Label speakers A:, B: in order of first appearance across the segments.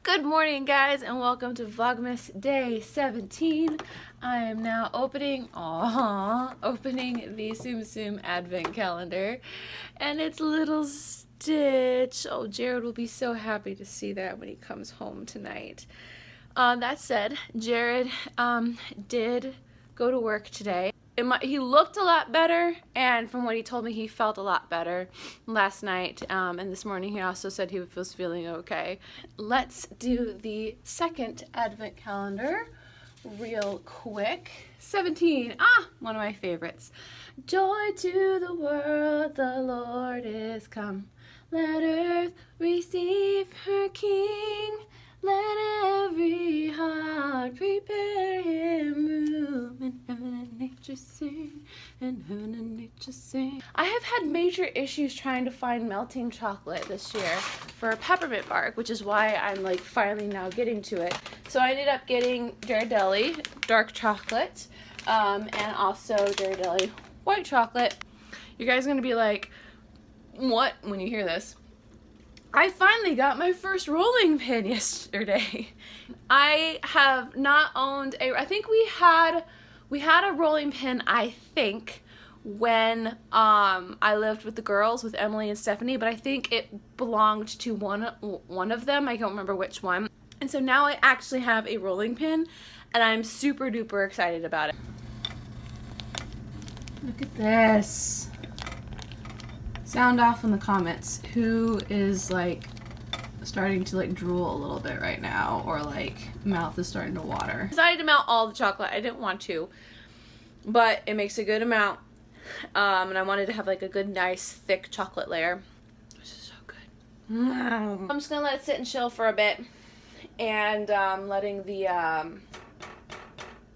A: Good morning, guys, and welcome to Vlogmas Day 17. I am now opening the Tsum Tsum Advent Calendar, and it's little Stitch. Oh, Jared will be so happy to see that when he comes home tonight. That said, Jared did go to work today. He looked a lot better, and from what he told me, he felt a lot better last night, and this morning he also said he was feeling okay. Let's do the second advent calendar real quick. 17, one of my favorites. Joy to the world, the Lord is come. Let earth receive her King. Let every heart prepare him room, and heaven and nature sing, and heaven and nature sing. I have had major issues trying to find melting chocolate this year for a peppermint bark, which is why I'm like finally now getting to it. So I ended up getting Ghirardelli dark chocolate, and also Ghirardelli white chocolate. You guys are gonna be like, what, when you hear this? I finally got my first rolling pin yesterday. I have not owned I think we had a rolling pin, I think, when I lived with the girls, with Emily and Stephanie, but I think it belonged to one of them. I don't remember which one. And so now I actually have a rolling pin, and I'm super duper excited about it. Look at this. Sound off in the comments who is like starting to like drool a little bit right now, or like mouth is starting to water. I decided to melt all the chocolate. I didn't want to, but it makes a good amount, and I wanted to have like a good nice thick chocolate layer. This is so good. I'm just gonna let it sit and chill for a bit, and letting the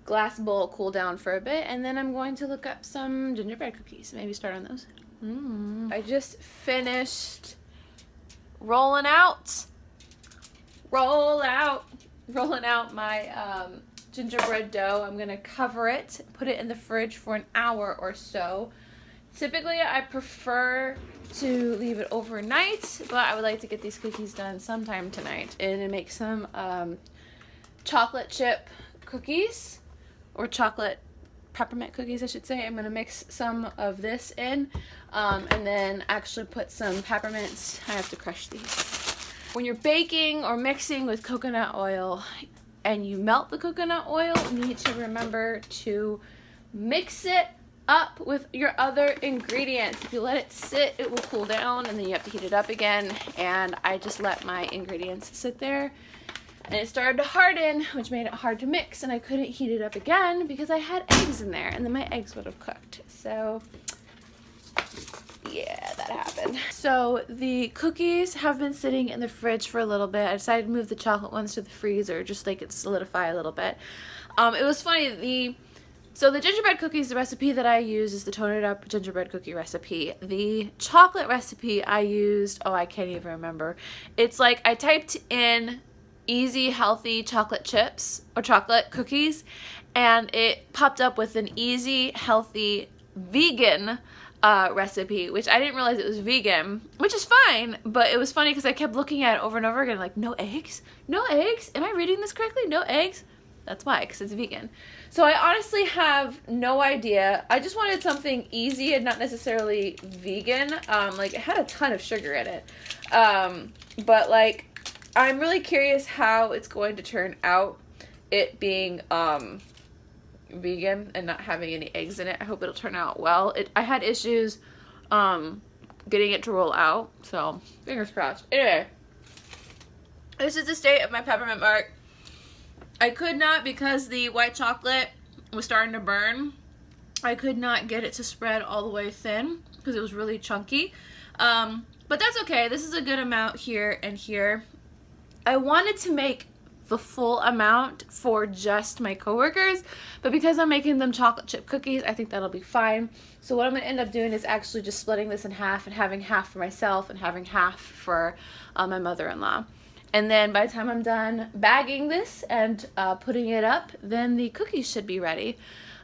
A: glass bowl cool down for a bit, and then I'm going to look up some gingerbread cookies, maybe start on those. I just finished rolling out my gingerbread dough. I'm gonna cover it, put it in the fridge for an hour or so. Typically I prefer to leave it overnight, but I would like to get these cookies done sometime tonight and make some chocolate chip cookies, or chocolate peppermint cookies, I should say. I'm gonna mix some of this in, and then actually put some peppermints. I have to crush these. When you're baking or mixing with coconut oil and you melt the coconut oil, you need to remember to mix it up with your other ingredients. If you let it sit, it will cool down, and then you have to heat it up again. And I just let my ingredients sit there, and it started to harden, which made it hard to mix, and I couldn't heat it up again because I had eggs in there, and then my eggs would have cooked. So yeah, that happened. So the cookies have been sitting in the fridge for a little bit. I decided to move the chocolate ones to the freezer, just like it solidify a little bit. It was funny, so the gingerbread cookies, the recipe that I use is the tonered up gingerbread cookie recipe. The chocolate recipe I used, I can't even remember. It's like I typed in easy healthy chocolate chips or chocolate cookies, and it popped up with an easy healthy vegan recipe, which I didn't realize it was vegan, which is fine, but it was funny because I kept looking at it over and over again, like, no eggs, am I reading this correctly? No eggs? That's why, because it's vegan. So I honestly have no idea. I just wanted something easy and not necessarily vegan. Like, it had a ton of sugar in it, but like, I'm really curious how it's going to turn out, it being vegan and not having any eggs in it. I hope it'll turn out well. I had issues getting it to roll out, so fingers crossed. Anyway, this is the state of my peppermint bark. I could not, because the white chocolate was starting to burn, I could not get it to spread all the way thin because it was really chunky. But that's okay. This is a good amount here and here. I wanted to make the full amount for just my coworkers, but because I'm making them chocolate chip cookies, I think that'll be fine. So what I'm going to end up doing is actually just splitting this in half and having half for myself and having half for my mother-in-law. And then by the time I'm done bagging this and putting it up, then the cookies should be ready.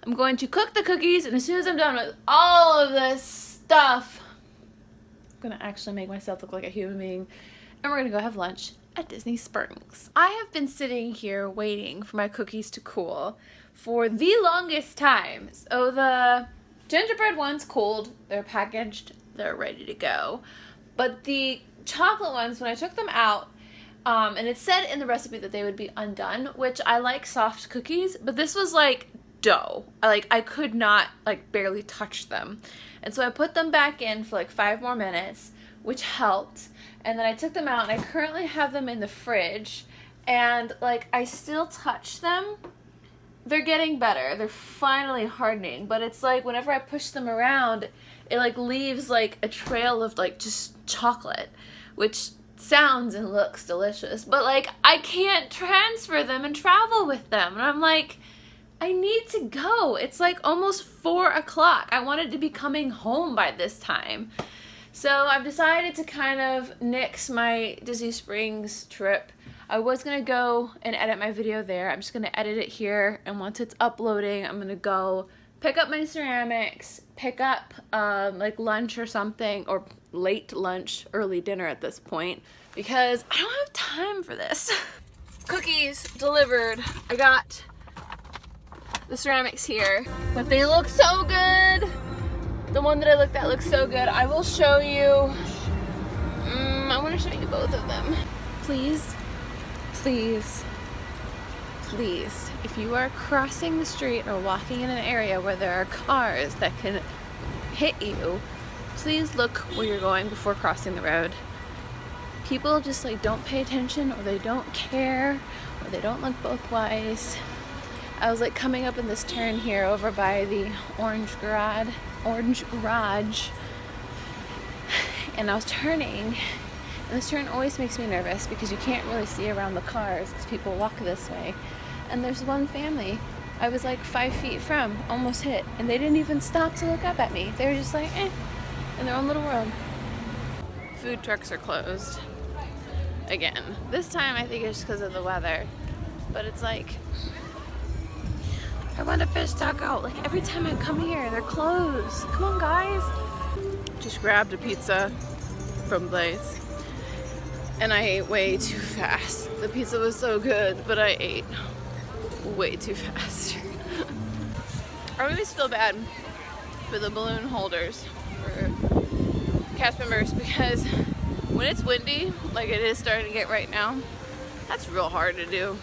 A: I'm going to cook the cookies, and as soon as I'm done with all of this stuff, I'm going to actually make myself look like a human being, and we're going to go have lunch at Disney Springs. I have been sitting here waiting for my cookies to cool for the longest time. So the gingerbread one's cold, they're packaged, they're ready to go. But the chocolate ones, when I took them out, and it said in the recipe that they would be undone, which I like soft cookies, but this was like dough. I could not, like, barely touch them. And so I put them back in for like 5 more minutes, which helped. And then I took them out, and I currently have them in the fridge. And, like, I still touch them. They're getting better. They're finally hardening. But it's like whenever I push them around, it, like, leaves, like, a trail of, like, just chocolate, which sounds and looks delicious. But, like, I can't transfer them and travel with them. And I'm like, I need to go. It's, like, almost 4 o'clock. I wanted to be coming home by this time. So I've decided to kind of nix my Disney Springs trip. I was going to go and edit my video there. I'm just going to edit it here, and once it's uploading, I'm going to go pick up my ceramics, pick up like lunch or something, or late lunch, early dinner at this point, because I don't have time for this. Cookies delivered. I got the ceramics here, but they look so good. The one that I looked at looks so good. I will show you. I want to show you both of them. Please, please, please, if you are crossing the street or walking in an area where there are cars that can hit you, please look where you're going before crossing the road. People just, like, don't pay attention, or they don't care, or they don't look both ways. I was, like, coming up in this turn here over by the orange garage, and I was turning, and this turn always makes me nervous because you can't really see around the cars because people walk this way. And there's one family I was like 5 feet from, almost hit, and they didn't even stop to look up at me. They were just like, in their own little world. Food trucks are closed again. This time I think it's just because of the weather, but it's like, I want a fish taco. Like, every time I come here, they're closed. Come on, guys. Just grabbed a pizza from Blaze, and I ate way too fast. The pizza was so good, but I ate way too fast. I always feel bad for the balloon holders, for cast members, because when it's windy, like it is starting to get right now, that's real hard to do.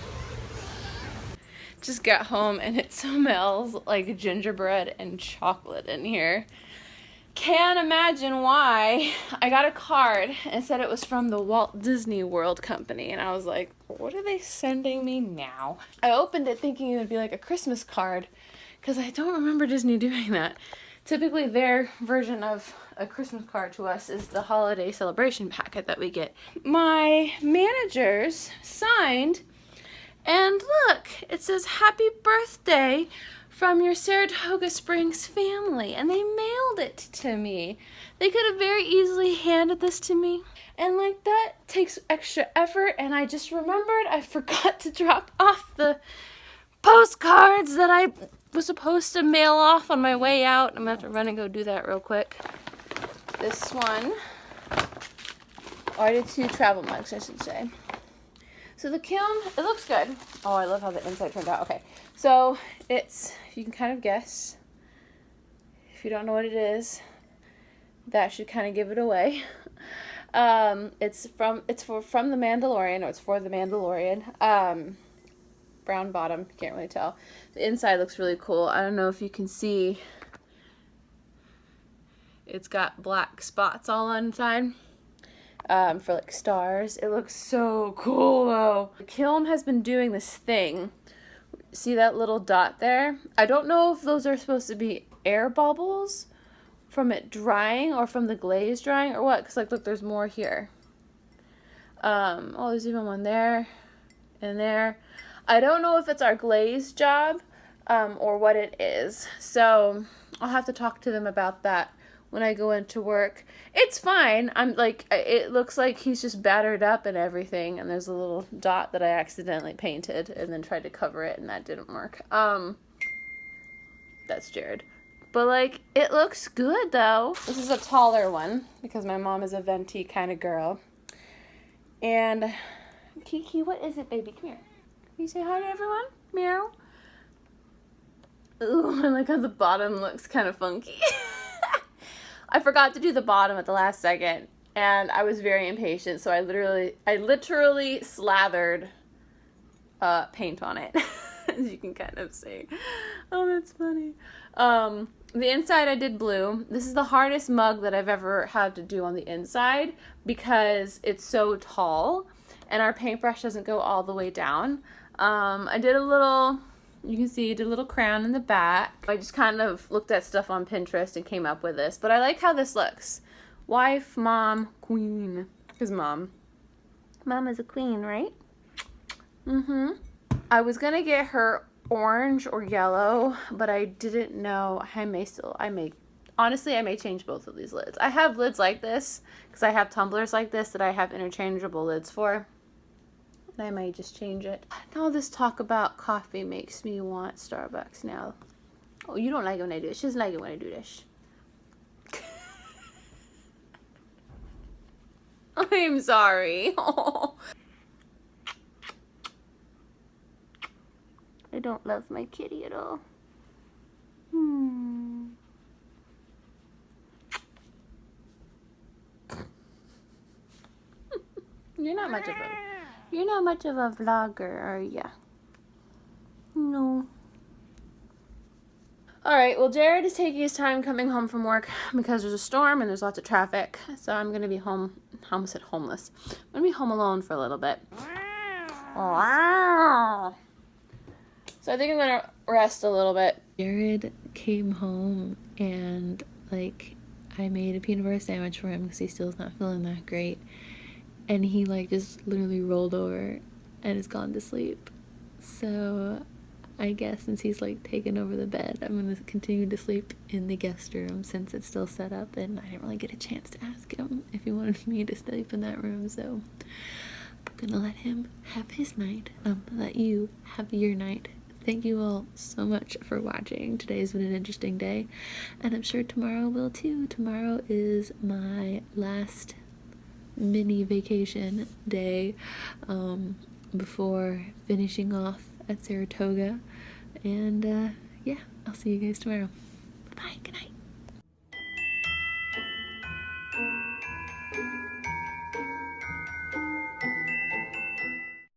A: Just got home and it smells like gingerbread and chocolate in here. Can't imagine why. I got a card and said it was from the Walt Disney World Company, and I was like, what are they sending me now? I opened it thinking it would be like a Christmas card, because I don't remember Disney doing that. Typically their version of a Christmas card to us is the holiday celebration packet that we get. My managers signed, and look, it says happy birthday from your Saratoga Springs family, and they mailed it to me. They could have very easily handed this to me, and like, that takes extra effort, and I just remembered I forgot to drop off the postcards that I was supposed to mail off on my way out. I'm gonna have to run and go do that real quick. This one, or I did 2 travel mugs, I should say. So the kiln, it looks good. Oh, I love how the inside turned out. Okay, so it's, if you can kind of guess, if you don't know what it is, that should kind of give it away. It's from the Mandalorian, or it's for the Mandalorian. Brown bottom, can't really tell. The inside looks really cool. I don't know if you can see. It's got black spots all inside. For like stars. It looks so cool though. The kiln has been doing this thing. See that little dot there? I don't know if those are supposed to be air bubbles from it drying, or from the glaze drying, or what, because like, look, there's more here. Oh, there's even one there and there. I don't know if it's our glaze job or what it is, so I'll have to talk to them about that when I go into work. It's fine. I'm like, it looks like he's just battered up and everything, and there's a little dot that I accidentally painted and then tried to cover it, and that didn't work. That's Jared. But like, it looks good though. This is a taller one because my mom is a venti kind of girl. And Kiki, what is it, baby? Come here. Can you say hi to everyone? Meow. Ooh, I like how the bottom looks kind of funky. I forgot to do the bottom at the last second, and I was very impatient, so I literally slathered paint on it, as you can kind of see. Oh, that's funny. The inside I did blue. This is the hardest mug that I've ever had to do on the inside because it's so tall, and our paintbrush doesn't go all the way down. I did a little... You can see I did a little crown in the back. I just kind of looked at stuff on Pinterest and came up with this. But I like how this looks. Wife, mom, queen. Because mom is a queen, right? Mm-hmm. I was going to get her orange or yellow, but I didn't know. Honestly, I may change both of these lids. I have lids like this because I have tumblers like this that I have interchangeable lids for. I might just change it. All this talk about coffee makes me want Starbucks now. Oh, you don't like it when I do it. She doesn't like it when I do this. I'm sorry. Oh. I don't love my kitty at all. You're not much of a vlogger, are ya? No. Alright, well, Jared is taking his time coming home from work because there's a storm and there's lots of traffic. So I'm going to be home. I almost said homeless. I'm going to be home alone for a little bit. So I think I'm going to rest a little bit. Jared came home and, I made a peanut butter sandwich for him because he still's not feeling that great. And he, just literally rolled over and is gone to sleep. So I guess since he's, taken over the bed, I'm going to continue to sleep in the guest room since it's still set up. And I didn't really get a chance to ask him if he wanted me to sleep in that room. So I'm going to let him have his night. Let you have your night. Thank you all so much for watching. Today's been an interesting day. And I'm sure tomorrow will too. Tomorrow is my last mini vacation day before finishing off at Saratoga, and yeah, I'll see you guys tomorrow. Bye, good night.